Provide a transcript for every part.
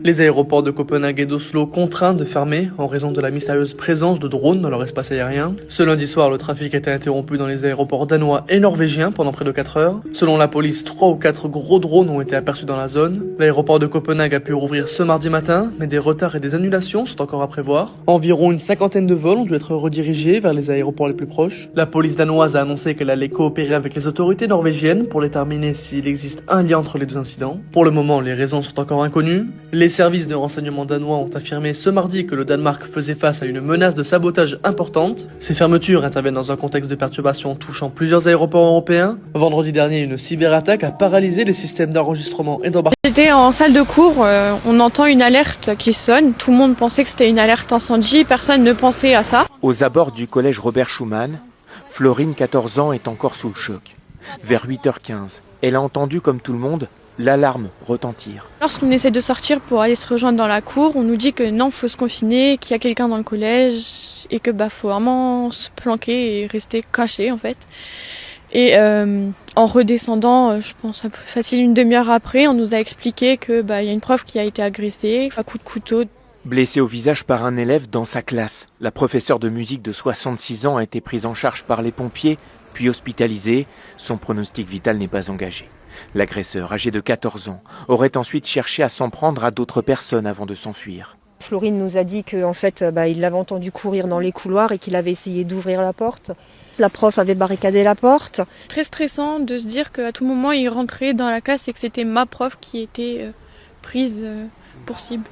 Les aéroports de Copenhague et d'Oslo contraints de fermer en raison de la mystérieuse présence de drones dans leur espace aérien. Ce lundi soir, le trafic a été interrompu dans les aéroports danois et norvégiens pendant près de 4 heures. Selon la police, 3 ou 4 gros drones ont été aperçus dans la zone. L'aéroport de Copenhague a pu rouvrir ce mardi matin, mais des retards et des annulations sont encore à prévoir. Environ une cinquantaine de vols ont dû être redirigés vers les aéroports les plus proches. La police danoise a annoncé qu'elle allait coopérer avec les autorités norvégiennes pour déterminer s'il existe un lien entre les deux incidents. Pour le moment, les raisons sont encore inconnues. Les services de renseignement danois ont affirmé ce mardi que le Danemark faisait face à une menace de sabotage importante. Ces fermetures interviennent dans un contexte de perturbation touchant plusieurs aéroports européens. Vendredi dernier, une cyberattaque a paralysé les systèmes d'enregistrement et d'embarquement. J'étais en salle de cours, on entend une alerte qui sonne. Tout le monde pensait que c'était une alerte incendie, personne ne pensait à ça. Aux abords du collège Robert Schuman, Florine, 14 ans, est encore sous le choc. Vers 8h15, elle a entendu, comme tout le monde, l'alarme retentir. Lorsqu'on essaie de sortir pour aller se rejoindre dans la cour, on nous dit que non, faut se confiner, qu'il y a quelqu'un dans le collège et que faut vraiment se planquer et rester caché en fait. Et en redescendant, je pense un peu facile une demi-heure après, on nous a expliqué que y a une prof qui a été agressée à coups de couteau. Blessée au visage par un élève dans sa classe, la professeure de musique de 66 ans a été prise en charge par les pompiers, puis hospitalisée. Son pronostic vital n'est pas engagé. L'agresseur, âgé de 14 ans, aurait ensuite cherché à s'en prendre à d'autres personnes avant de s'enfuir. Florine nous a dit qu'en fait, il l'avait entendu courir dans les couloirs et qu'il avait essayé d'ouvrir la porte. La prof avait barricadé la porte. Très stressant de se dire qu'à tout moment, il rentrait dans la classe et que c'était ma prof qui était prise pour cible.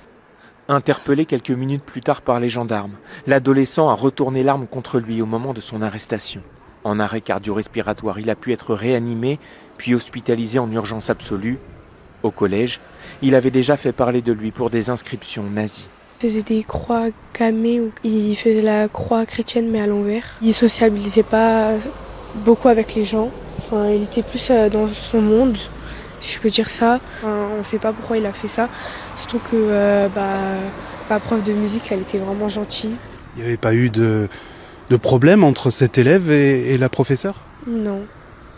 Interpellé quelques minutes plus tard par les gendarmes, l'adolescent a retourné l'arme contre lui au moment de son arrestation. En arrêt cardio-respiratoire, il a pu être réanimé, puis hospitalisé en urgence absolue. Au collège, il avait déjà fait parler de lui pour des inscriptions nazies. Il faisait des croix gammées, il faisait la croix chrétienne mais à l'envers. Il sociabilisait pas beaucoup avec les gens, il était plus dans son monde, si je peux dire ça. On ne sait pas pourquoi il a fait ça, surtout que ma prof de musique, elle était vraiment gentille. Il n'y avait pas eu de problème entre cet élève et la professeure ? Non.